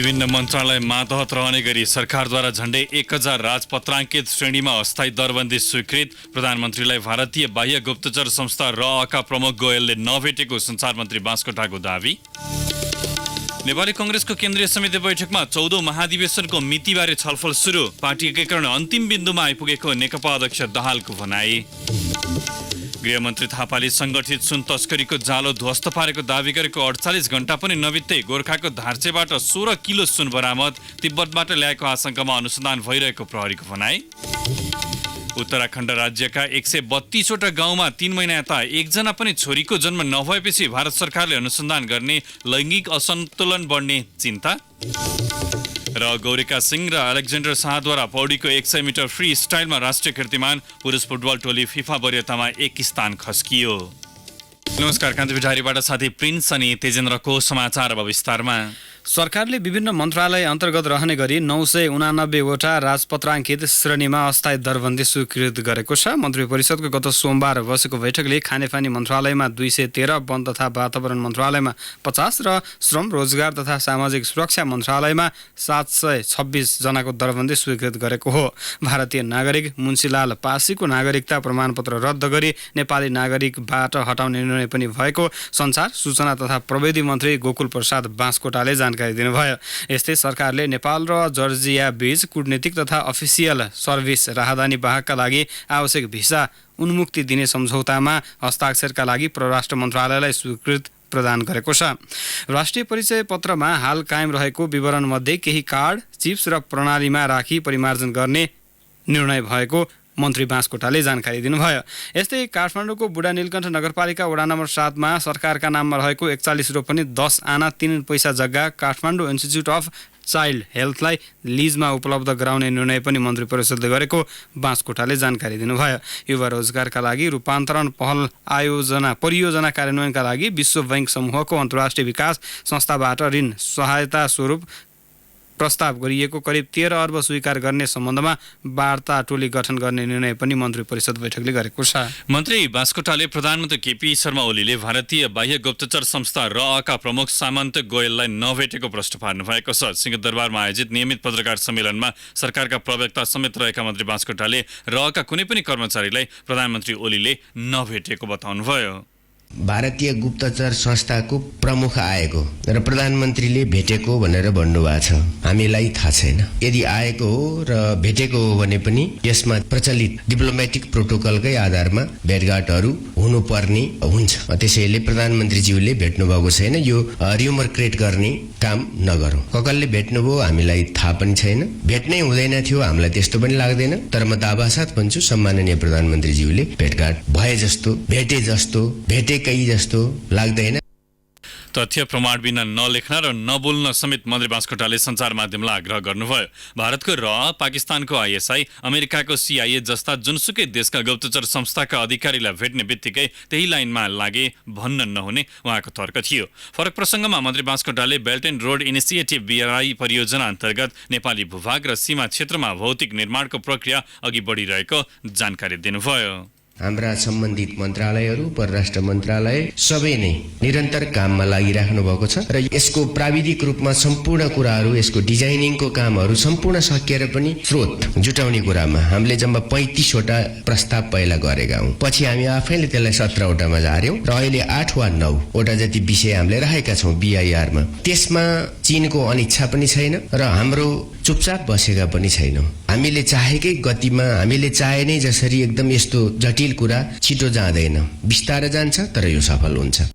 विभिन्न मन्त्रालय मातहत रहने गरी सरकारद्वारा झण्डै 1000 राजपत्राङ्कित श्रेणीमा अस्थायी दरबन्दी स्वीकृत। प्रधानमन्त्रीलाई भारतीय बाह्य गुप्तचर संस्था रअका प्रमुख गोयलले नभेटेको सञ्चार मन्त्री बास्कोटाको दावी। नेपाली कांग्रेसको केन्द्रीय समिति बैठकमा 14औं महाधिवेशनको मितिबारे छलफल सुरु। पार्टी एकीकरण अन्तिम बिन्दुमा आइपुगेको नेकपा अध्यक्ष दाहालको भनाई। गृहमन्त्री थापाले संगठित सुन तस्करीको जालो ध्वस्त पारेको दावी गरेको 48 घण्टा पनि नबित्दै गोर्खाको धार्चेबाट 16 किलो सुन बरामद। तिब्बतबाट ल्याएको आशंकामा अनुसन्धान भइरहेको प्रहरीको भनाई। उत्तराखण्ड राज्यका 132 वटा गाउँमा 3 महिना यता एकजना पनि छोरीको जन्म नभएपछि भारत सरकारले अनुसन्धान गर्ने, लैङ्गिक असन्तुलन बढ्ने चिन्ता। र गौरिका सिंह र अलेक्जेन्डर शाहद्वारा पौडीको 100 मिटर फ्री स्टाइलमा राष्ट्रिय कीर्तिमान। पुरुष फुटबल टोली फिफा वरियतामा 1 स्थान खस्कियो। नमस्कार, कान्ति बिहारीबाट साथी प्रिन्स अनि तेजेन्द्रको समाचार अब विस्तारमा। सरकारले विभिन्न मन्त्रालय अन्तर्गत रहने गरी 989 वटा राजपत्राङ्कित श्रेणीमा अस्थायी दरबन्दी स्वीकृत गरेको छ। मन्त्री परिषदको गत सोमबार बसेको बैठकले खानेपानी मन्त्रालयमा 213, वन तथा वातावरण मन्त्रालयमा 50 र श्रम रोजगार तथा सामाजिक सुरक्षा मन्त्रालयमा 726 जनाको दरबन्दी स्वीकृत गरेको हो। भारतीय नागरिक मुन्सीलाल पासीको नागरिकता प्रमाणपत्र रद्द गरी नेपाली नागरिकबाट हटाउने निर्णय पनि भएको सञ्चार, सूचना तथा प्रविधि मन्त्री गोकुल प्रसाद बास्कोटाले जानकारी दिनुभयो। यस्तै सरकारले नेपाल र जर्जिया बीच कूटनीतिक तथा अफिसियल सर्भिस राहदानी वाहकका लागि आवश्यक भिसा उन्मुक्ति दिने सम्झौतामा हस्ताक्षरका लागि परराष्ट्र मन्त्रालयलाई स्वीकृति प्रदान गरेको छ। राष्ट्रिय परिचय पत्रमा हाल कायम रहेको विवरणमध्ये केही कार्ड, चिप्स र प्रणालीमा राखी परिमार्जन गर्ने निर्णय भएको मन्त्री बास्कोटाले जानकारी दिनुभयो। यस्तै काठमाडौँको बुढा नीलकण्ठ नगरपालिका वडा नम्बर 7 मा सरकारका नाममा रहेको 41 रोपनी 10 आना 3 पैसा जग्गा काठमाडौँ इन्स्टिच्युट अफ चाइल्ड हेल्थलाई लिजमा उपलब्ध गराउने निर्णय पनि मन्त्री परिषदले गरेको बास्कोटाले जानकारी दिनुभयो। युवा रोजगारका लागि रूपान्तरण पहल परियोजना कार्यान्वयनका लागि विश्व बैंक समूहको अन्तर्राष्ट्रिय विकास संस्थाबाट ऋण सहायता स्वरूप प्रस्ताव गरिएको करिब 13 अर्ब स्वीकार गर्ने सम्बन्धमा वार्ता टोली गठन गर्ने निर्णय पनि मन्त्री परिषद बैठकले गरेको छ। मन्त्री बास्कोटाले प्रधानमन्त्री केपी शर्मा ओलीले भारतीय बाह्य गुप्तचर संस्था रअका प्रमुख सामन्त गोयललाई नभेटेको प्रश्न पार्नु भएको छ। सिंहदरबारमा आयोजित नियमित पत्रकार सम्मेलनमा सरकारका प्रवक्ता समेत रहेका मन्त्री बास्कोटाले रअका कुनै पनि कर्मचारीलाई प्रधानमन्त्री ओलीले नभेटेको बताउनुभयो। भारतीय गुप्तचर संस्थाको प्रमुख आएको र प्रधानमन्त्रीले भेटेको भनेर भन्नुभएको छ। हामीलाई थाहा छैन। यदि आएको हो र भेटेको हो भने पनि यसमा प्रचलित डिप्लोमेटिक प्रोटोकलकै आधारमा भेटघाटहरू हुनुपर्ने हुन्छ। त्यसैले प्रधानमन्त्रीज्यूले भेट्नु भएको छैन। यो र्युमर क्रिएट गर्ने काम नगरौँ। कसले भेट्नुभयो हामीलाई थाहा पनि छैन। भेट्नै हुँदैन थियो, हामीलाई त्यस्तो पनि लाग्दैन। तर म दावासाथ भन्छु, सम्माननीय प्रधानमन्त्रीज्यूले भेटघाट भए जस्तो, भेटे जस्तो, भेटेकै जस्तो लाग्दैन। तथ्य प्रमाण बिना नलेख्न र नबोल्न समेत मन्त्री बास्कोटाले सञ्चार माध्यमलाई आग्रह गर्नुभयो। भारतको र, पाकिस्तानको आइएसआई, अमेरिकाको CIA जस्ता जुनसुकै देशका गुप्तचर संस्थाका अधिकारीलाई भेट्ने बित्तिकै त्यही लाइनमा लागे भन्न नहुने उहाँको तर्क थियो। फरक प्रसङ्गमा मन्त्री बास्कोटाले belt and road initiative BRI परियोजना अन्तर्गत नेपाली भूभाग र सीमा क्षेत्रमा भौतिक निर्माणको प्रक्रिया अघि बढिरहेको जानकारी दिनुभयो। हाम्रा सम्बन्धित मन्त्रालयहरू, परराष्ट्र मन्त्रालय सबै नै निरन्तर काममा लागिराख्नु भएको छ र यसको प्राविधिक रूपमा सम्पूर्ण कुराहरू, यसको डिजाइनिङको कामहरू सम्पूर्ण सकिएर पनि स्रोत जुटाउने कुरामा हामीले जम्मा 35 वटा प्रस्ताव पहिला गरेका हौँ। पछि हामी आफैले त्यसलाई 17 वटामा झार्यौँ र अहिले 8 वा 9 वटा जति विषय हामीले राखेका छौँ BIR मा। त्यसमा चीनको अनिच्छा पनि छैन र हाम्रो चुपचाप बसेका पनि छैनौँ। हामीले चाहेकै गतिमा, हामीले चाहे नै जसरी एकदम यस्तो जटिल कुरा छिटो जाँदैन, बिस्तारै जान्छ, तर यो सफल हुन्छ।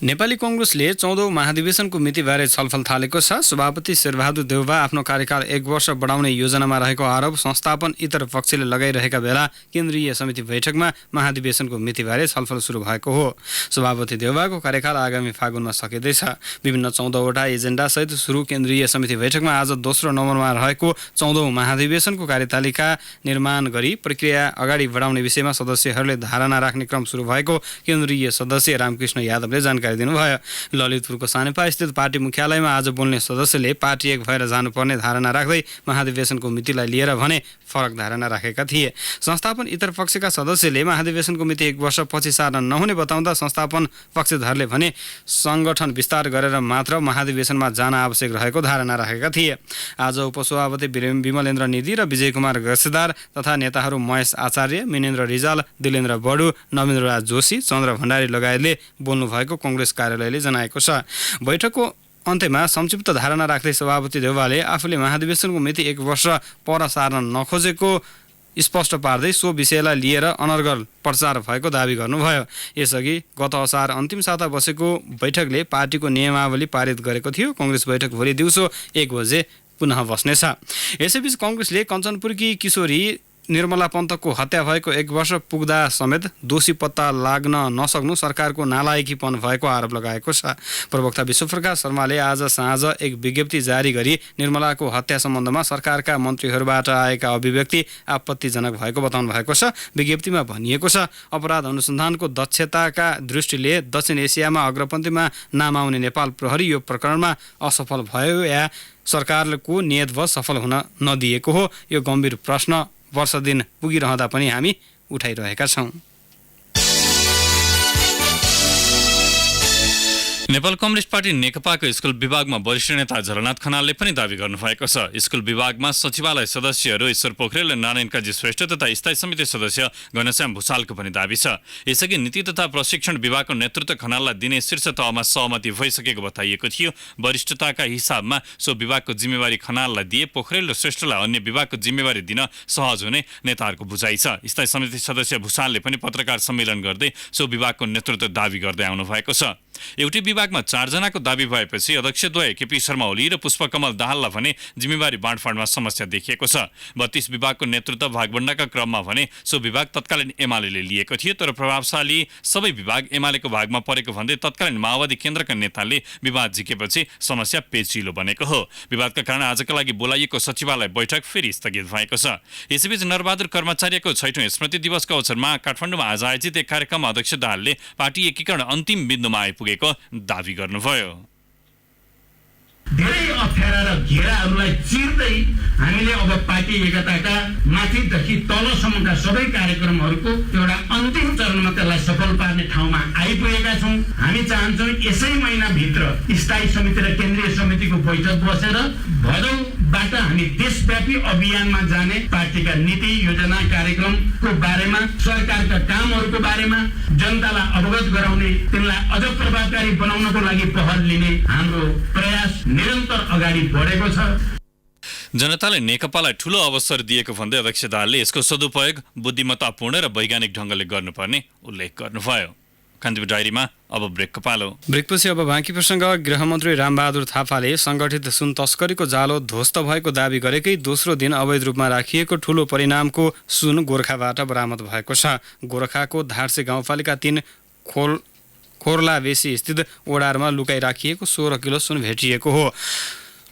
नेपाली कांग्रेसले 14औं महाधिवेशनको मितिबारे छलफल थालेको छ। सभापति शेरबहादुर देउवा आफ्नो कार्यकाल 1 वर्ष बढाउने योजनामा रहेको आरोप संस्थापन इतर पक्षले लगाइरहेका बेला केन्द्रीय समिति बैठकमा महाधिवेशनको मितिबारे छलफल सुरु भएको हो। सभापति देउवाको कार्यकाल आगामी फागुनमा सकिँदैछ। विभिन्न 14 वटा एजेन्डा सहित सुरु केन्द्रीय समिति बैठकमा आज दोस्रो नम्बरमा रहेको 14औं महाधिवेशनको कार्यतालिका निर्माण गरी प्रक्रिया अगाडि बढाउने विषयमा सदस्यहरूले धारणा राख्ने क्रम सुरु भएको केन्द्रीय सदस्य रामकृष्ण यादवले जानकारी लगाइदिनुभयो। ललितपुरको सानेपा स्थित पार्टी मुख्यालयमा आज बोल्ने सदस्यले पार्टी एक भएर जानुपर्ने धारणा राख्दै महाधिवेशनको मितिलाई लिएर भने फरक धारणा राखेका थिए। संस्थापन इतर पक्षका सदस्यले महाधिवेशनको मिति 1 वर्षपछि सार्न नहुने बताउँदा संस्थापन पक्षधरले भने सङ्गठन विस्तार गरेर मात्र महाधिवेशनमा जान आवश्यक रहेको धारणा राखेका थिए। आज उपसभापति विमलेन्द्र निधि र विजय कुमार गसेदार तथा नेताहरू महेश आचार्य, मिनेन्द्र रिजाल, दिलेन्द्र बडु, नवीन्द्रराज जोशी, चन्द्र भण्डारी लगायतले बोल्नुभएको कांग्रेस कार्यालयले जनाएको छ। बैठकको अन्त्यमा संक्षिप्त धारणा राख्दै सभापति देउवाले आफूले महाधिवेशनको मिति 1 वर्ष पर सार्न नखोजेको स्पष्ट पार्दै सो विषयलाई लिएर अनर्गल प्रचार भएको दावी गर्नुभयो। यसअघि गत असार अन्तिम साता बसेको बैठकले पार्टीको नियमावली पारित गरेको थियो। कांग्रेस बैठक भोलि दिउँसो 1 बजे पुनः बस्नेछ। यसैबीच कांग्रेसले कञ्चनपुरकी किशोरी निर्मला पन्तको हत्या भएको 1 वर्ष पुग्दा समेत दोषी पत्ता लाग्न नसक्नु सरकारको नालायकीपन भएको आरोप लगाएको छ। प्रवक्ता विश्वप्रकाश शर्माले आज साँझ एक विज्ञप्ति जारी गरी निर्मलाको हत्या सम्बन्धमा सरकारका मन्त्रीहरूबाट आएका अभिव्यक्ति आपत्तिजनक भएको बताउनु भएको छ। विज्ञप्तिमा भनिएको छ, अपराध अनुसन्धानको दक्षताका दृष्टिले दक्षिण एसियामा अग्रपन्थीमा नाम आउने नेपाल प्रहरी यो प्रकरणमा असफल भयो या सरकारको नियतवश सफल हुन नदिएको हो। यो गम्भीर प्रश्न वर्ष दिन पुगिरहँदा पनि हामी उठाइरहेका छौँ। नेपाल कम्युनिस्ट पार्टी नेकपाको स्कुल विभागमा वरिष्ठ नेता झलनाथ खनालले पनि दावी गर्नुभएको छ। स्कुल विभागमा सचिवालय सदस्यहरू ईश्वर पोखरेल र नारायण काजी श्रेष्ठ तथा स्थायी समिति सदस्य घनश्याम भूषालको पनि दावी छ। यसअघि नीति तथा प्रशिक्षण विभागको नेतृत्व खनाललाई दिने शीर्ष तहमा सहमति भइसकेको बताइएको थियो। वरिष्ठताका हिसाबमा सो विभागको जिम्मेवारी खनाललाई दिए पोखरेल र श्रेष्ठलाई अन्य विभागको जिम्मेवारी दिन सहज हुने नेताहरूको बुझाइ छ। स्थायी समिति सदस्य भूषालले पनि पत्रकार सम्मेलन गर्दै सो विभागको नेतृत्व दावी गर्दै आउनु भएको छ। एउटै विभागमा 4 जनाको दावी भएपछि अध्यक्षद्वय केपी शर्मा ओली र पुष्पकमल दाहाललाई भने जिम्मेवारी बाँडफाँडमा समस्या देखिएको छ। 32 विभागको नेतृत्व भागबण्डाका क्रममा भने सो विभाग तत्कालीन एमाले लिएको थियो, तर प्रभावशाली सबै विभाग एमालेको भागमा परेको भन्दै तत्कालीन माओवादी केन्द्रका नेताले विवाद झिकेपछि समस्या पेचिलो बनेको हो। विवादका कारण आजका लागि बोलाइएको सचिवालय बैठक फेरि स्थगित भएको छ। यसैबीच नरबहादुर कर्मचारीको 6औं स्मृति दिवसको अवसरमा काठमाडौँमा आज आयोजित एक कार्यक्रममा अध्यक्ष दाहालले पार्टी एकीकरण अन्तिम बिन्दुमा आइपुगेको दावी गर्नुभयो। धेरै अप्ठ्यारा र घेराहरूलाई चिर्दै हामीले अब पार्टी एकताका माथिदेखि तलसम्मका सबै कार्यक्रमहरूको एउटा अन्तिम चरणमा त्यसलाई सफल पार्ने ठाउँमा आइपुगेका छौँ। हामी चाहन्छौँ यसै महिनाभित्र स्थायी समिति र केन्द्रीय समितिको बैठक बसेर भदौबाट हामी देशव्यापी अभियानमा जाने पार्टीका नीति योजना कार्यक्रमको बारेमा, सरकारका कामहरूको बारेमा जनतालाई अवगत गराउने, तिनलाई अझ प्रभावकारी बनाउनको लागि पहल लिने हाम्रो प्रयास निरन्तर अगाडि बढेको छ। जनताले नेकपालाई ठूलो अवसर दिएको भन्दै अध्यक्ष दाहालले यसको सदुपयोग बुद्धिमत्तापूर्ण र वैज्ञानिक ढङ्गले गर्नुपर्ने उल्लेख गर्नुभयो। कान्तिपुर डायरीमा अब ब्रेकको पालो। ब्रेकपछि अब बाँकी प्रसङ्ग। गृहमन्त्री रामबहादुर थापाले सङ्गठित सुन तस्करीको जालो ध्वस्त भएको दावी गरेकै दोस्रो दिन अवैध रूपमा राखिएको ठूलो परिणामको सुन गोर्खाबाट बरामद भएको छ। गोर्खाको धारसे गाउँपालिका 3 खोर्लाबेसी स्थित ओडारमा लुकाइ राखिएको 16 किलो सुन भेटिएको हो।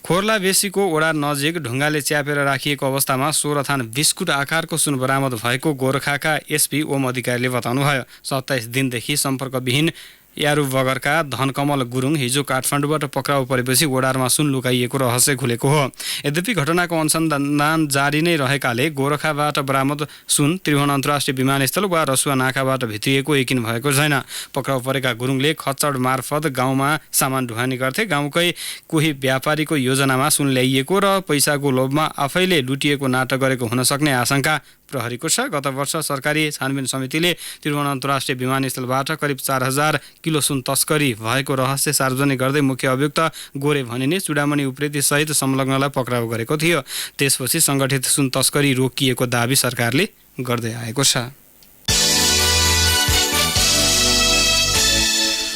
खोर्लाबेसीको ओडार नजिक ढुङ्गाले च्यापेर राखिएको अवस्थामा 16 थान बिस्कुट आकारको सुन बरामद भएको गोर्खाका एसपी ओम अधिकारीले बताउनुभयो। 27 दिनदेखि सम्पर्कविहीन यारु बगरका धनकमल गुरुङ हिजो काठमाडौँबाट पक्राउ परेपछि ओडारमा सुन लुकाइएको रहस्य खुलेको हो। यद्यपि घटनाको अनुसन्धान जारी नै रहेकाले गोरखाबाट बरामद सुन त्रिभुवन अन्तर्राष्ट्रिय विमानस्थल वा रसुवा नाकाबाट भित्रिएको यकिन भएको छैन। पक्राउ परेका गुरुङले खच्चड मार्फत गाउँमा सामान ढुवानी गर्थे। गाउँकै कोही व्यापारीको योजनामा सुन ल्याइएको र पैसाको लोभमा आफैले लुटिएको नाटक गरेको हुन सक्ने आशंका प्रहरीको छ। गत वर्ष सरकारी छानबिन समितिले त्रिभुवन अन्तर्राष्ट्रिय विमानस्थलबाट करिब 4000 किलो सुन तस्करी भएको रहस्य सार्वजनिक गर्दै मुख्य अभियुक्त गोरे भनिने चुडामणि उप्रेती सहित संलग्नलाई पक्राउ गरेको थियो। त्यसपछि सङ्गठित सुन तस्करी रोकिएको दावी सरकारले गर्दै आएको छ।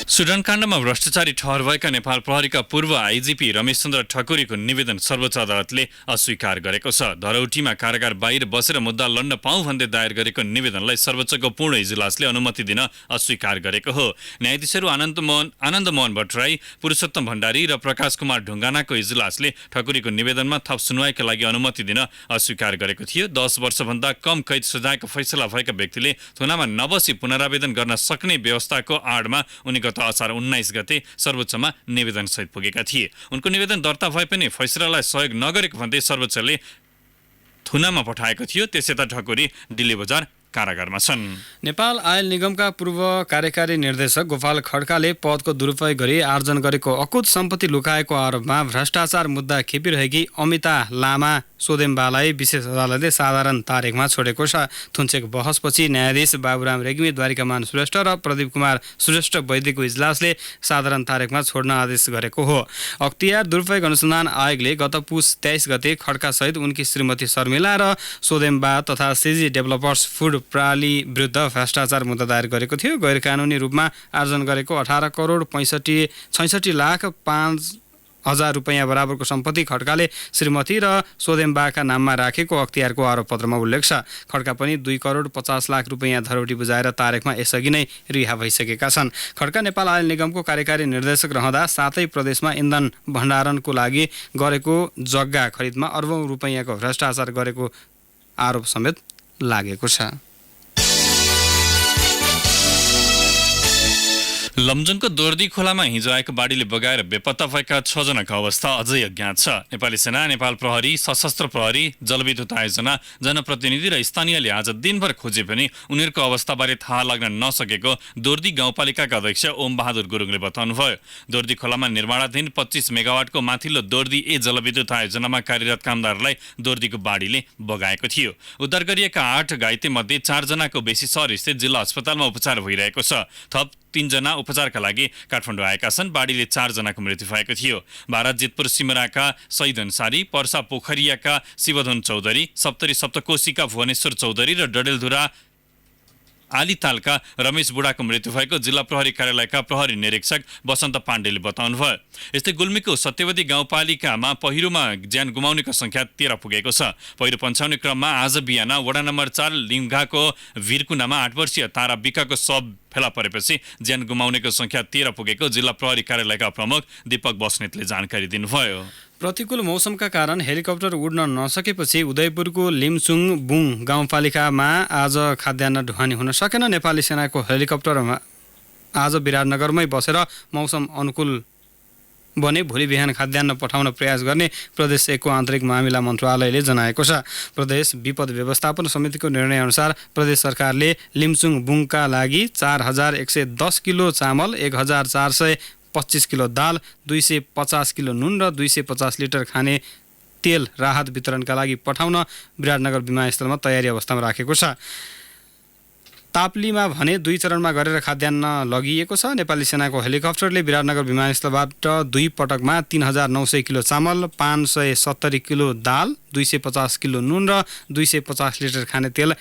सुडान काण्डमा भ्रष्टाचारी ठहर भएका नेपाल प्रहरीका पूर्व आइजिपी रमेश चन्द्र ठकुरीको निवेदन सर्वोच्च अदालतले अस्वीकार गरेको छ। धरौटीमा कारागार बाहिर बसेर मुद्दा लड्न पाऊँ भन्दै दायर गरेको निवेदनलाई सर्वोच्चको पूर्ण इजलासले अनुमति दिन अस्वीकार गरेको हो। न्यायाधीशहरू आनन्द मोहन भट्टराई, पुरुषोत्तम भण्डारी र प्रकाश कुमार ढुङ्गानाको इजलासले ठकुरीको निवेदनमा थप सुनवाईका लागि अनुमति दिन अस्वीकार गरेको थियो। 10 वर्षभन्दा कम कैद सजायको फैसला भएका व्यक्तिले थुनामा नबसी पुनरावेदन गर्न सक्ने व्यवस्थाको आडमा उनी गत असार 19 गते सर्वोच्चमा निवेदनसहित पुगेका थिए। उनको निवेदन दर्ता भए पनि फैसलालाई सहयोग नगरेको भन्दै सर्वोच्चले थुनामा पठाएको थियो। त्यसै त ठकुरी दिल्ली बजार कारागारमा छन्। नेपाल आयल निगमका पूर्व कार्यकारी निर्देशक गोपाल खड्काले पदको दुरुपयोग गरी आर्जन गरेको अकुत सम्पत्ति लुकाएको आरोपमा भ्रष्टाचार मुद्दा खेपिरहेकी अमिता लामा सोदेम्बालाई विशेष अदालतले साधारण तारिखमा छोडेको छ। थुन्चेको बहसपछि न्यायाधीश बाबुराम रेग्मी, द्वारिकामान श्रेष्ठ र प्रदीप कुमार श्रेष्ठ वैद्यको इजलासले साधारण तारिखमा छोड्न आदेश गरेको हो। अख्तियार दुरुपयोग अनुसन्धान आयोगले गत पुस 23 गते खड्कासहित उनकी श्रीमती शर्मिला र सोदेम्बा तथा सिजी डेभलपर्स फुड प्रणाली विरुद्ध भ्रष्टाचार मुद्दा दायर गरेको थियो। गैर कानुनी रूपमा आर्जन गरेको 18 करोड 66 लाख 5,000 रुपैयाँ बराबरको सम्पत्ति खड्काले श्रीमती र सोदेम्बाका नाममा राखेको अख्तियारको आरोपपत्रमा उल्लेख छ। खड्का पनि 2 करोड 50 लाख रुपैयाँ धरोटी बुझाएर तारिखमा यसअघि नै रिहा भइसकेका छन्। खड्का नेपाल आयल निगमको कार्यकारी निर्देशक रहँदा 7 प्रदेशमा इन्धन भण्डारणको लागि गरेको जग्गा खरिदमा अर्बौं रुपैयाँको भ्रष्टाचार गरेको आरोप समेत लागेको छ। लमजुङको दोर्दी खोलामा हिजो आएको बाढीले बगाएर बेपत्ता भएका 6 जनाको अवस्था अझै अज्ञात छ। नेपाली सेना, नेपाल प्रहरी, सशस्त्र प्रहरी, जलविद्युत आयोजना, जनप्रतिनिधि र स्थानीयले आज दिनभर खोजे पनि उनीहरूको अवस्थाबारे थाहा लाग्न नसकेको दोर्दी गाउँपालिकाका अध्यक्ष ओम बहादुर गुरुङले बताउनुभयो। दोर्दी खोलामा निर्माणाधीन 25 मेगावाटको माथिल्लो दोर्दी ए जलविद्युत आयोजनामा कार्यरत कामदारलाई दोर्दीको बाढीले बगाएको थियो। उद्धार गरिएका 8 घाइते मध्ये 4 जनाको बेसी सहर स्थित जिल्ला अस्पतालमा उपचार भइरहेको छ। थप 3 जना उपचारका लागि काठमाडौँ आएका छन्। बाढीले 4 जनाको मृत्यु भएको थियो। भारत जितपुर सिमराका शहीद अन्सारी, पर्सा पोखरियाका शिवधन चौधरी, सप्तरी सप्तकोशीका भुवनेश्वर चौधरी र डडेलधुरा आलीतालका रमेश बुढाको मृत्यु भएको जिल्ला प्रहरी कार्यालयका प्रहरी निरीक्षक वसन्त पाण्डेले बताउनुभयो। यस्तै गुल्मीको सत्यवती गाउँपालिकामा पहिरोमा ज्यान गुमाउनेको संख्या 13 पुगेको छ। पहिरो पन्छाउने क्रममा आज बिहान वडा नम्बर 4 लिङ्गाको भिरकुनामा 8 वर्षीय तारा बिकाको शव फेला परेपछि ज्यान गुमाउनेको संख्या 13 पुगेको जिल्ला प्रहरी कार्यालयका प्रमुख दीपक बस्नेतले जानकारी दिनुभयो। प्रतिकूल मौसमका कारण हेलिकप्टर उड्न नसकेपछि उदयपुरको लिमचुङ बुङ गाउँपालिकामा आज खाद्यान्न ढुवानी हुन सकेन। नेपाली सेनाको हेलिकप्टरमा आज विराटनगरमै बसेर मौसम अनुकूल बने भोलि बिहान खाद्यान्न पठाउन प्रयास गर्ने प्रदेश 1 को आन्तरिक मामिला मन्त्रालयले जनाएको छ। प्रदेश विपद व्यवस्थापन समितिको निर्णयअनुसार प्रदेश सरकारले लिमचुङ बुङका लागि 4110 किलो चामल, 1425 किलो दाल, 250 किलो नुन र 250 लिटर खाने तेल राहत वितरणका लागि पठाउन विराटनगर विमानस्थलमा तयारी अवस्थामा राखेको छ। ताप्लीमा भने 2 चरणमा गरेर खाद्यान्न लगिएको छ। नेपाली सेनाको हेलिकप्टरले विराटनगर विमानस्थलबाट 2 पटकमा 3900 किलो चामल, 570 किलो दाल, 250 किलो नुन र 250 लिटर खाने तेल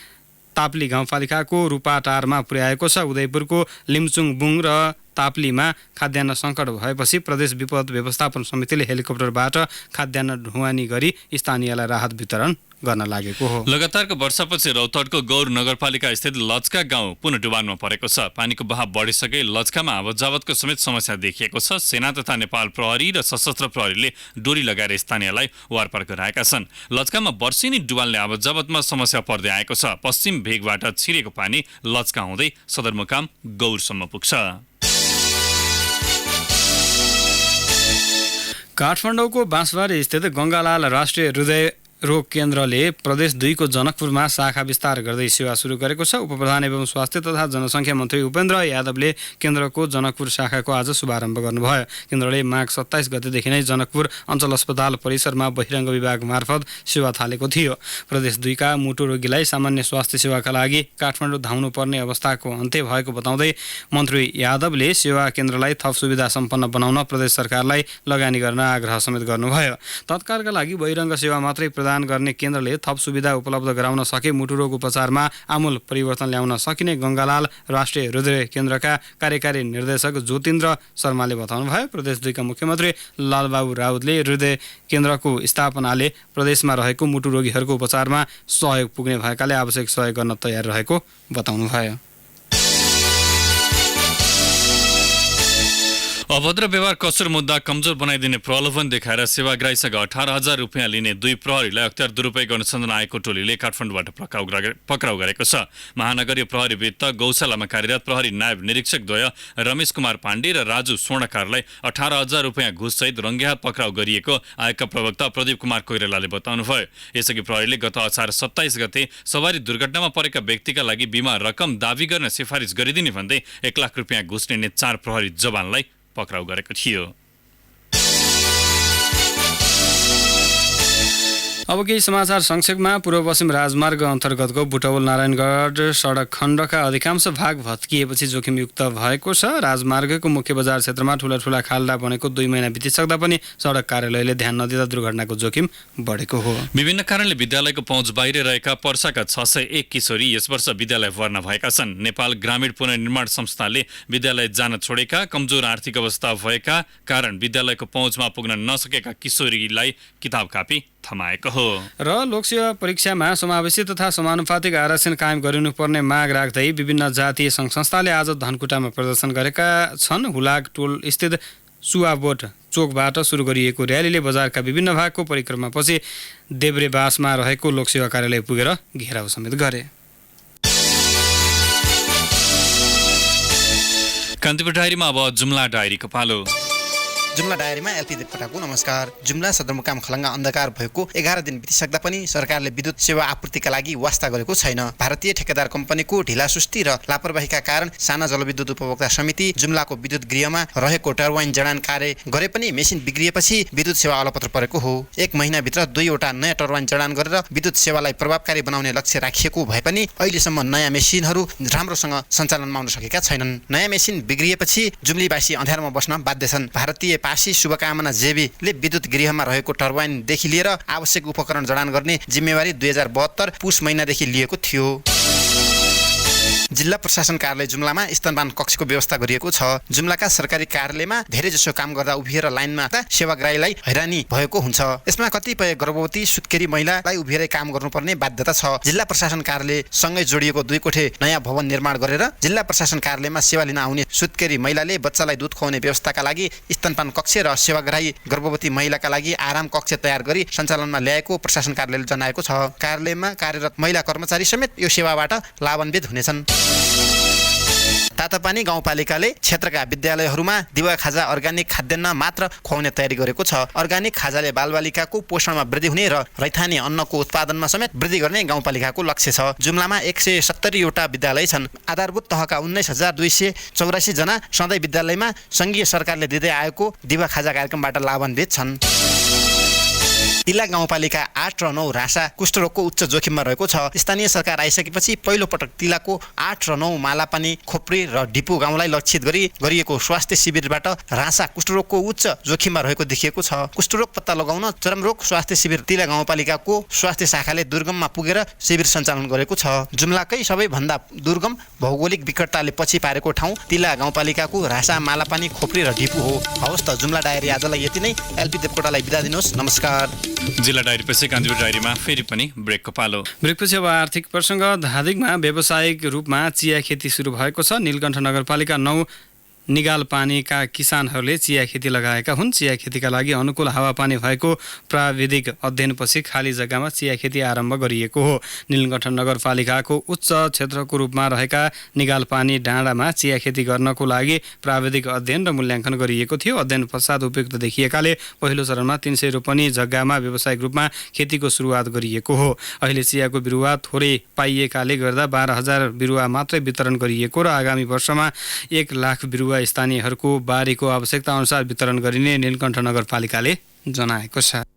ताप्ली गाउँपालिकाको रूपाटारमा पुर्याएको छ। उदयपुरको लिमचुङ बुङ र ताप्लीमा खाद्यान्न सङ्कट भएपछि प्रदेश विपद व्यवस्थापन समितिले हेलिकप्टरबाट खाद्यान्न ढुवानी गरी स्थानीयलाई राहत वितरण गर्न लागेको हो। लगातारको वर्षापछि रौतहटको गौर नगरपालिका स्थित लचका गाउँ पुनः डुबानमा परेको छ। पानीको बहाव बढिसके लचकामा आवत जावतको समेत समस्या देखिएको छ। सेना तथा नेपाल प्रहरी र सशस्त्र प्रहरीले डोरी लगाएर स्थानीयलाई वारपार गराएका छन्। लचकामा वर्षेनी डुबालले आवत जावतमा समस्या पर्दै आएको छ। पश्चिम भेगबाट छिरेको पानी लचका हुँदै सदरमुकाम गौरसम्म पुग्छ। काठमाडौँको बाँसबारी स्थित गङ्गालाल राष्ट्रिय हृदय रोग केन्द्रले प्रदेश 2 को जनकपुरमा शाखा विस्तार गर्दै सेवा सुरु गरेको छ। उपप्रधान एवं स्वास्थ्य तथा जनसङ्ख्या मन्त्री उपेन्द्र यादवले केन्द्रको जनकपुर शाखाको आज शुभारम्भ गर्नुभयो। केन्द्रले माघ 27 गतेदेखि नै जनकपुर अञ्चल अस्पताल परिसरमा बहिरङ्ग विभाग मार्फत सेवा थालेको थियो। प्रदेश 2 का मुटु रोगीलाई सामान्य स्वास्थ्य सेवाका लागि काठमाडौँ धाउनु पर्ने अवस्थाको अन्त्य भएको बताउँदै मन्त्री यादवले सेवा केन्द्रलाई थप सुविधा सम्पन्न बनाउन प्रदेश सरकारलाई लगानी गर्न आग्रह समेत गर्नुभयो। तत्कालका लागि बहिरङ्ग सेवा मात्रै प्रदान गर्ने केन्द्रले थप सुविधा उपलब्ध गराउन सके मुटु रोग उपचारमा आमूल परिवर्तन ल्याउन सकिने गङ्गालाल राष्ट्रिय हृदय केन्द्रका कार्यकारी निर्देशक ज्योतिन्द्र शर्माले बताउनुभयो। प्रदेश 2 का मुख्यमन्त्री लालबाबु राउतले हृदय केन्द्रको स्थापनाले प्रदेशमा रहेको मुटु रोगीहरूको उपचारमा सहयोग पुग्ने भएकाले आवश्यक सहयोग गर्न तयार रहेको बताउनुभयो। अभद्र व्यवहार कसुर मुद्दा कमजोर बनाइदिने प्रलोभन देखाएर सेवाग्राहीसँग 18,000 रुपियाँ लिने 2 प्रहरीलाई अख्तियार दुरुपयोग अनुसन्धान आएको टोलीले काठमाडौँबाट पक्राउ गरेको छ। महानगरीय प्रहरी वृत्त गौशालामा कार्यरत प्रहरी नायब निरीक्षकद्वय रमेश कुमार पाण्डे र राजु स्वर्णकारलाई 18,000 रुपियाँ घुससहित रङ्गेहात पक्राउ गरिएको आयोगका प्रवक्ता प्रदीप कुमार कोइरालाले बताउनुभयो। यसअघि प्रहरीले गत असार 27 गते सवारी दुर्घटनामा परेका व्यक्तिका लागि बिमा रकम दावी गर्न सिफारिस गरिदिने भन्दै 1 लाख रुपियाँ घुस लिने 4 प्रहरी जवानलाई पक्राउ गरेको थियो। अब केही समाचार संक्षेपमा। पूर्व पश्चिम राजमार्ग अन्तर्गतको बुटवल नारायणगढ सडक खण्डका अधिकांश भाग भत्किएपछि जोखिमयुक्त भएको छ। राजमार्गको मुख्य बजार क्षेत्रमा ठूला ठूला खाल्डा बनेको 2 महिना बितिसक्दा पनि सडक कार्यालयले ध्यान नदिँदा दुर्घटनाको जोखिम बढेको हो। विभिन्न कारणले विद्यालयको पहुँच बाहिर रहेका पर्साका 601 किशोरी यस वर्ष विद्यालय भर्ना भएका छन्। नेपाल ग्रामीण पुनर्निर्माण संस्थाले विद्यालय जान छोडेका, कमजोर आर्थिक अवस्था भएका कारण विद्यालयको पहुँचमा पुग्न नसकेका किशोरीलाई किताब कापी थमाएको हो। र लोकसेवा परीक्षामा समावेशी तथा समानुपातिक आरक्षण कायम गरिनुपर्ने माग राख्दै विभिन्न जातीय सङ्घ संस्थाले आज धनकुटामा प्रदर्शन गरेका छन्। हुलाक टोल स्थित सुवाबोट चोकबाट सुरु गरिएको र्यालीले बजारका विभिन्न भागको परिक्रमापछि देब्रेबासमा रहेको लोकसेवा कार्यालय पुगेर घेराउ समेत गरे। कान्तिपुर डायरीमा अब जुम्ला डायरीको पालो। जुम्ला डायरीमा एलपी देवकोटाको नमस्कार। जुम्ला सदरमुकाम खलङ्गा अन्धकार भएको 11 दिन बितिसक्दा पनि सरकारले विद्युत सेवा आपूर्तिका लागि वास्ता गरेको छैन। भारतीय ठेकेदार कम्पनीको ढिलासुस्ती र लापरवाहीका कारण साना जलविद्युत उपभोक्ता समिति जुम्लाको विद्युत गृहमा रहेको टर्बाइन जडान कार्य गरे पनि मेसिन बिग्रिएपछि विद्युत सेवा अलपत्र परेको हो। 1 महिनाभित्र 2वटा नयाँ टर्बाइन जडान गरेर विद्युत सेवालाई प्रभावकारी बनाउने लक्ष्य राखिएको भए पनि अहिलेसम्म नयाँ मेसिनहरू राम्रोसँग सञ्चालनमा आउन सकेका छैनन्। नयाँ मेसिन बिग्रिएपछि जुम्लीवासी अँध्यारोमा बस्न बाध्य छन्। भारतीय पासी शुभकामना जेबीले विद्युत गृहमा रहेको टर्बाइनदेखि लिएर आवश्यक उपकरण जडान गर्ने जिम्मेवारी 2072 पुस महिनादेखि लिएको थियो। जिल्ला प्रशासन कार्यालय जुम्लामा स्तनपान कक्षको व्यवस्था गरिएको छ। जुम्लाका सरकारी कार्यालयमा धेरैजसो काम गर्दा उभिएर लाइनमा सेवाग्राहीलाई हैरानी भएको हुन्छ। यसमा कतिपय गर्भवती सुत्केरी महिलालाई उभिएरै काम गर्नुपर्ने बाध्यता छ। जिल्ला प्रशासन कार्यालयसँगै जोडिएको 2 कोठे नयाँ भवन निर्माण गरेर जिल्ला प्रशासन कार्यालयमा सेवा लिन आउने सुत्केरी महिलाले बच्चालाई दुध खुवाउने व्यवस्थाका लागि स्तनपान कक्ष र सेवाग्राही गर्भवती महिलाका लागि आराम कक्ष तयार गरी सञ्चालनमा ल्याएको प्रशासन कार्यालयले जनाएको छ। कार्यालयमा कार्यरत महिला कर्मचारी समेत यो सेवाबाट लाभान्वित हुनेछन्। तातापानी गाउँपालिकाले क्षेत्रका विद्यालयहरूमा दिवा खाजा अर्ग्यानिक खाद्यान्न मात्र खुवाउने तयारी गरेको छ। अर्ग्यानिक खाजाले बालबालिकाको पोषणमा वृद्धि हुने र रैथाने अन्नको उत्पादनमा समेत वृद्धि गर्ने गाउँपालिकाको लक्ष्य छ। जुम्लामा 170वटा विद्यालय छन्। आधारभूत तहका 19,284 जना सधैँ विद्यालयमा सङ्घीय सरकारले दिँदै आएको दिवा खाजा कार्यक्रमबाट लाभान्वित छन्। तिला गाउँपालिका 8 र 9 रासा कुष्ठरोगको उच्च जोखिममा रहेको छ। स्थानीय सरकार आइसकेपछि पहिलो पटक तिलाको 8 र 9 मालापानी, खोप्री र डिपु गाउँलाई लक्षित गरी गरिएको स्वास्थ्य शिविरबाट रासा कुष्ठरोगको उच्च जोखिममा रहेको देखिएको छ। कुष्ठरोग पत्ता लगाउन चरमरोग स्वास्थ्य शिविर तिला गाउँपालिकाको स्वास्थ्य शाखाले दुर्गममा पुगेर शिविर सञ्चालन गरेको छ। जुम्लाकै सबैभन्दा दुर्गम भौगोलिक विकटताले पछि पारेको ठाउँ तिला गाउँपालिकाको रासा, मालापानी, खोप्री र डिपु हो। हवस् त, जुम्ला डायरी आजलाई यति नै। एलपी देवकोटालाई बिदा दिनुहोस्। नमस्कार। जिल्ला डायरीपछि कान्तिपुर डायरीमा फेरि पनि ब्रेकको पालो। ब्रेकपछि अब आर्थिक प्रसङ्ग। धादिङमा व्यावसायिक रूपमा चिया खेती सुरु भएको छ। नीलकण्ठ नगरपालिका 9 निगालपानीका किसानहरूले चिया खेती लगाएका हुन्। चिया खेतीका लागि अनुकूल हावापानी भएको प्राविधिक अध्ययनपछि खाली जग्गामा चिया खेती आरम्भ गरिएको हो। नीलकण्ठ नगरपालिकाको उच्च क्षेत्रको रूपमा रहेका निगालपानी डाँडामा चिया खेती गर्नको लागि प्राविधिक अध्ययन र मूल्याङ्कन गरिएको थियो। अध्ययन पश्चात उपयुक्त देखिएकाले पहिलो चरणमा 300 रोपनी जग्गामा व्यावसायिक रूपमा खेतीको सुरुवात गरिएको हो। अहिले चियाको बिरुवा थोरै पाइएकाले गर्दा 12,000 बिरुवा मात्रै वितरण गरिएको र आगामी वर्षमा 1 लाख बिरुवा स्थानीयहरूको बारीको आवश्यकता अनुसार वितरण गरिने नीलकण्ठ नगरपालिकाले जनाएको छ।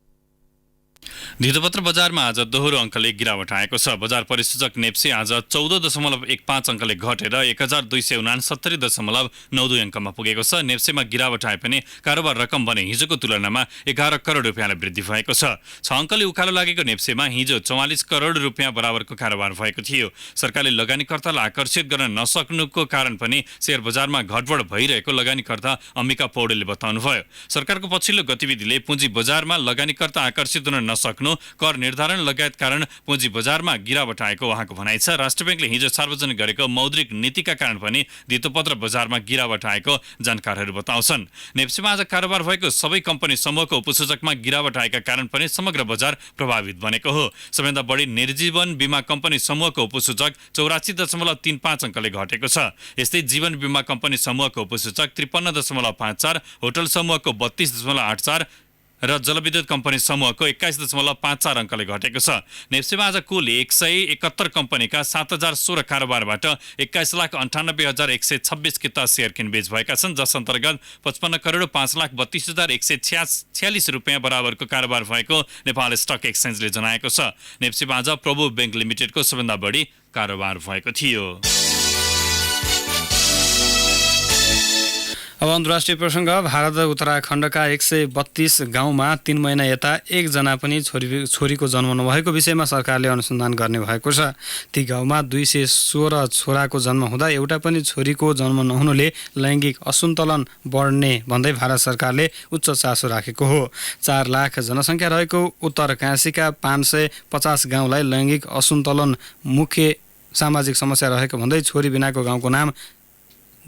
धितोपत्र बजारमा आज दोहोरो अङ्कले गिरावट आएको छ। बजार परिसूचक नेप्से आज 14.15 अङ्कले घटेर 1,269.92 अङ्कमा पुगेको छ। नेप्सेमा गिरावट आए पनि कारोबार रकम भने हिजोको तुलनामा 11 करोड रुपियाँले वृद्धि भएको छ। 6 अङ्कले उकालो लागेको नेप्सेमा हिजो 44 करोड रुपियाँ बराबरको कारोबार भएको थियो। सरकारले लगानीकर्तालाई आकर्षित गर्न नसक्नुको कारण पनि शेयर बजारमा घटबड भइरहेको लगानीकर्ता अम्बिका पौडेलले बताउनुभयो। सरकारको पछिल्लो गतिविधिले पुँजी बजारमा लगानीकर्ता आकर्षित हुन नसक्नु, कर निर्धारण लगायत कारण पुँजी बजारमा गिरावट आएको उहाँको भनाइ छ। राष्ट्र बैंकले हिजो सार्वजनिक गरेको मौद्रिक नीतिका कारण पनि धितोपत्र बजारमा गिरावट आएको जानकारहरू बताउँछन्। नेप्सीमा आज कारोबार भएको सबै कम्पनी समूहको उपसूचकमा गिरावट आएका कारण पनि समग्र बजार प्रभावित बनेको हो। सबैभन्दा बढी निर्जीवन बीमा कम्पनी समूहको उपसूचक 84.35 अङ्कले घटेको छ। यस्तै जीवन बीमा कम्पनी समूहको उपसूचक 53.54, होटल समूहको 32.84 र जलविद्युत कम्पनी समूहको 21.54 अङ्कले घटेको छ। नेप्सीमा आज कुल 171 कम्पनीका 7,016 कारोबारबाट 21,98,126 किता सेयर किनबेच भएका छन्, जस अन्तर्गत 55,32,146 रुपियाँ बराबरको कारोबार भएको नेपाल स्टक एक्सचेन्जले जनाएको छ। नेप्सीमा आज प्रभु बैंक लिमिटेडको सबैभन्दा बढी कारोबार भएको थियो। अब अन्तर्राष्ट्रिय प्रसङ्ग। भारत उत्तराखण्डका 132 गाउँमा 3 महिना यता एकजना पनि छोरीको जन्म नभएको विषयमा सरकारले अनुसन्धान गर्ने भएको छ। ती गाउँमा 216 छोराको जन्म हुँदा एउटा पनि छोरीको जन्म नहुनुले लैङ्गिक असन्तुलन बढ्ने भन्दै भारत सरकारले उच्च चासो राखेको हो। 4 लाख जनसङ्ख्या रहेको उत्तर काशीका 550 गाउँलाई लैङ्गिक असन्तुलन मुख्य सामाजिक समस्या रहेको भन्दै छोरी बिनाको गाउँको नाम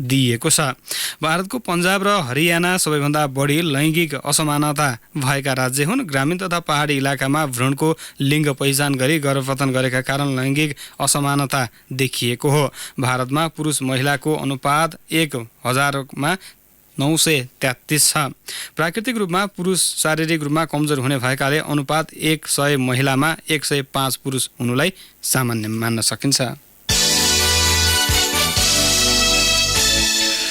दिइएको छ। भारतको पन्जाब र हरियाणा सबैभन्दा बढी लैङ्गिक असमानता भएका राज्य हुन्। ग्रामीण तथा पहाडी इलाकामा भ्रूणको लिङ्ग पहिचान गरी गर्भपतन गरेका कारण लैङ्गिक असमानता देखिएको हो। भारतमा पुरुष महिलाको अनुपात 1000मा 933 छ। प्राकृतिक रूपमा पुरुष शारीरिक रूपमा कमजोर हुने भएकाले अनुपात 100 महिलामा 105 पुरुष हुनुलाई सामान्य मान्न सकिन्छ।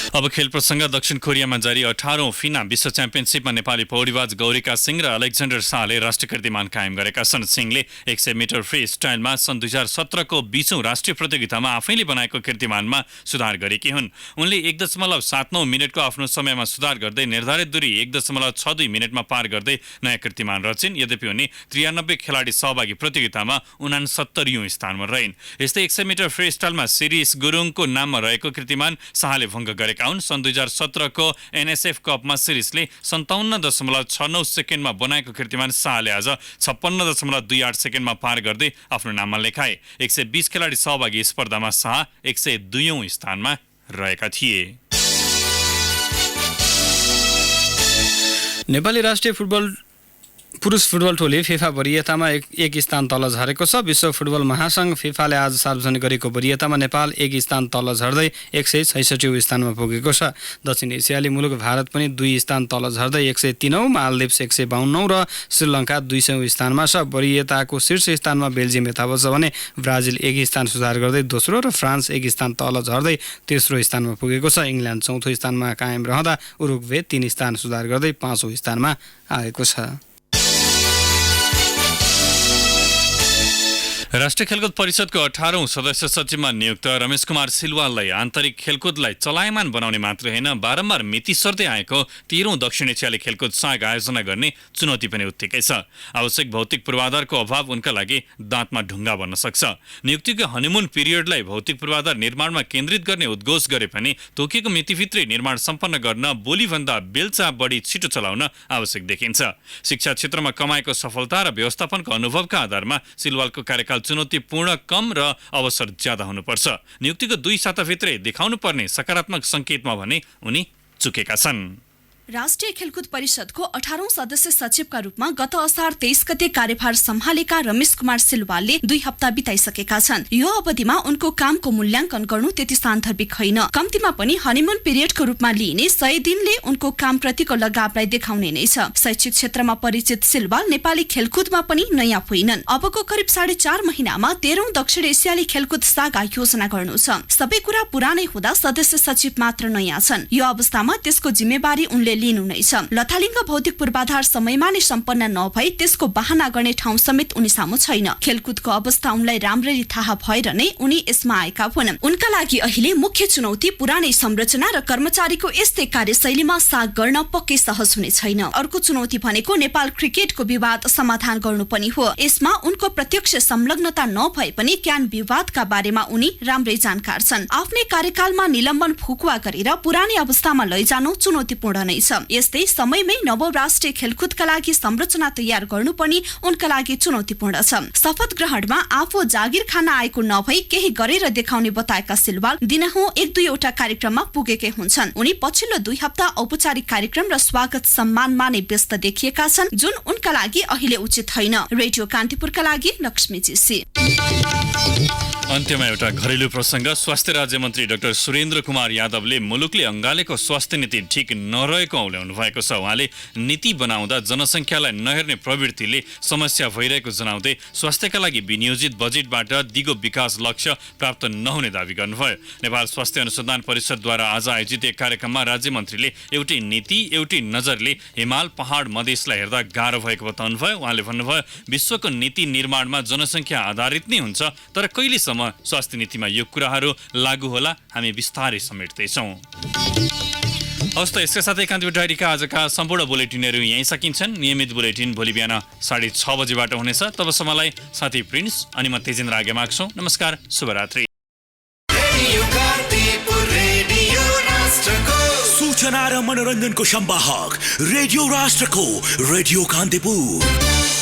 अब खेल प्रसङ्ग। दक्षिण कोरियामा जारी 18औं फिना विश्व च्याम्पियनसिपमा नेपाली पौडीबाज गौरिका सिंह र अलेक्जेन्डर शाहले राष्ट्रिय कीर्तिमान कायम गरेका छन्। सिंहले 100 मिटर फ्री स्टाइलमा सन् 2017को 20औं राष्ट्रिय प्रतियोगितामा आफैले बनाएको कीर्तिमानमा सुधार गरेकी हुन्। उनले 1.79 मिनटको आफ्नो समयमा सुधार गर्दै निर्धारित दूरी 1.62 मिनटमा पार गर्दै नयाँ कीर्तिमान रचिन्। यद्यपि उनी 93 खेलाडी सहभागी प्रतियोगितामा 69औं स्थानमा रहिन्। यस्तै 100 मिटर फ्री स्टाइलमा सिरिस गुरुङको नाममा रहेको कीर्तिमान शाहले भङ्ग गरेका हुन्। सन् 2017को एनएसएफ कपमा सिरिसले 57.69 सेकेन्डमा बनाएको कीर्तिमान शाहले आज 56.28 सेकेन्डमा पार गर्दै आफ्नो नाममा लेखाए। 120 खेलाडी सहभागी स्पर्धामा शाह 102औं स्थानमा रहेका थिए। नेपाली राष्ट्रिय पुरुष फुटबल टोली फिफा वरियतामा एक स्थान तल झरेको छ। विश्व फुटबल महासङ्घ फिफाले आज सार्वजनिक गरेको वरियतामा नेपाल एक स्थान तल झर्दै 166औं स्थानमा पुगेको छ। दक्षिण एसियाली मुलुक भारत पनि 2 स्थान तल झर्दै 103औं, मालदिप्स 152औं र श्रीलङ्का 200औं स्थानमा छ। वरियताको शीर्ष स्थानमा बेल्जियम यथावत छ भने ब्राजिल 1 स्थान सुधार गर्दै दोस्रो र फ्रान्स 1 स्थान तल झर्दै तेस्रो स्थानमा पुगेको छ। इङ्ल्यान्ड चौथो स्थानमा कायम रहँदा उरुग्वे 3 स्थान सुधार गर्दै 5औं स्थानमा आएको छ। राष्ट्रिय खेलकुद परिषदको 18औं सदस्य सचिवमा नियुक्त रमेश कुमार सिलवाललाई आन्तरिक खेलकुदलाई चलायमान बनाउने मात्र होइन, बारम्बार मिति सर्दै आएको 13औं दक्षिण एसियाली खेलकुद साग आयोजना गर्ने चुनौती पनि उत्तिकै छ। आवश्यक भौतिक पूर्वाधारको अभाव उनका लागि दाँतमा ढुङ्गा बन्न सक्छ। नियुक्तिको हनीमुन पिरियडलाई भौतिक पूर्वाधार निर्माणमा केन्द्रित गर्ने उद्घोष गरे पनि तोकिएको मितिभित्रै निर्माण सम्पन्न गर्न बोलीभन्दा बेलचा बढी छिटो चलाउन आवश्यक देखिन्छ। शिक्षा क्षेत्रमा कमाएको सफलता र व्यवस्थापनको अनुभवका आधारमा सिलवालको कार्यकाल चुनौतीपूर्ण कम र अवसर ज्यादा हुनुपर्छ। नियुक्तिको 2 साताभित्रै देखाउनु पर्ने सकारात्मक सङ्केतमा भने उनी चुकेका छन्। राष्ट्रिय खेलकुद परिषदको 18औं सदस्य सचिवका रूपमा गत असार 23 गते कार्यभार सम्हालेका रमेश कुमार सिलवालले 2 हप्ता बिताइसकेका छन्। यो अवधिमा उनको कामको मूल्याङ्कन गर्नु त्यति सान्दर्भिक होइन। कम्तीमा पनि हनीमुन पिरियडको रूपमा लिइने 100 दिनले उनको कामप्रतिको लगावलाई देखाउने नै छ। शैक्षिक क्षेत्रमा परिचित सिलवाल नेपाली खेलकुदमा पनि नयाँ होइनन्। अबको करिब 4.5 महिनामा 13औं दक्षिण एसियाली खेलकुद साग आयोजना गर्नु छ। सबै कुरा पुरानै हुँदा सदस्य सचिव मात्र नयाँ छन्। यो अवस्थामा त्यसको जिम्मेवारी उनले लिनु नै छ। लथालिङ्ग भौतिक पूर्वाधार समयमा नै सम्पन्न नभई त्यसको बहाना गर्ने ठाउँ समेत उनी सामु छैन। खेलकुदको अवस्था उनलाई राम्ररी थाहा भएर नै उनी यसमा आएका हुन्। उनका लागि अहिले मुख्य चुनौती पुरानै संरचना र कर्मचारीको यस्तै कार्यशैलीमा साग गर्न पक्कै सहज हुने छैन। अर्को चुनौती भनेको नेपाल क्रिकेटको विवाद समाधान गर्नु पनि हो। यसमा उनको प्रत्यक्ष संलग्नता नभए पनि क्यान विवादका बारेमा उनी राम्रै जानकार छन्। आफ्नै कार्यकालमा निलम्बन फुकुवा गरेर पुरानै अवस्थामा लैजानु चुनौतीपूर्ण नै छ। छ। यस्तै समयमै नवौं राष्ट्रिय खेलकुदका लागि संरचना तयार गर्नु पनि उनका लागि चुनौतीपूर्ण छ। शपथ ग्रहणमा आफू जागिर खान आएको नभई केही गरेर देखाउने बताएका सिलवाल दिनहुँ 1-2 कार्यक्रममा पुगेकै हुन्छन्। उनी पछिल्लो 2 हप्ता औपचारिक कार्यक्रम र स्वागत सम्मानमा नै व्यस्त देखिएका छन्, जुन उनका लागि अहिले उचित होइन। रेडियो कान्तिपुरका लागि लक्ष्मी जीसी। अन्त्यमा एउटा घरेलु प्रसङ्ग। स्वास्थ्य राज्य मन्त्री डाक्टर सुरेन्द्र कुमार यादवले मुलुकले अङ्गालेको स्वास्थ्य नीति ठिक नरहेको औल्याउनु भएको छ। उहाँले नीति बनाउँदा जनसङ्ख्यालाई नहेर्ने प्रवृत्तिले समस्या भइरहेको जनाउँदै स्वास्थ्यका लागि विनियोजित बजेटबाट दिगो विकास लक्ष्य प्राप्त नहुने दावी गर्नुभयो। नेपाल स्वास्थ्य अनुसन्धान परिषदद्वारा आज आयोजित एक कार्यक्रममा राज्य मन्त्रीले एउटै नीति एउटै नजरले हिमाल पहाड मधेसलाई हेर्दा गाह्रो भएको बताउनुभयो। उहाँले भन्नुभयो, विश्वको नीति निर्माणमा जनसङ्ख्या आधारित नै हुन्छ, तर कहिलेसम्म स्वास्थ्य नीतिमा यो कुराहरू लागू होला हामी बिस्तारै समेट्दैछौँ। हवस् त, यसका साथै कान्तिपुर डायरीका आजका सम्पूर्ण बुलेटिनहरू यहीँ सकिन्छन्। नियमित बुलेटिन भोलि बिहान 6:30 बजेबाट हुनेछ। तबसम्मलाई साथी प्रिन्स अनि म तेजेन्द्र आगे माग्छौँ। नमस्कार, शुभरात्रि। सूचना र मनोरञ्जनको संवाहक रेडियो राष्ट्रको रेडियो कान्तिपुर।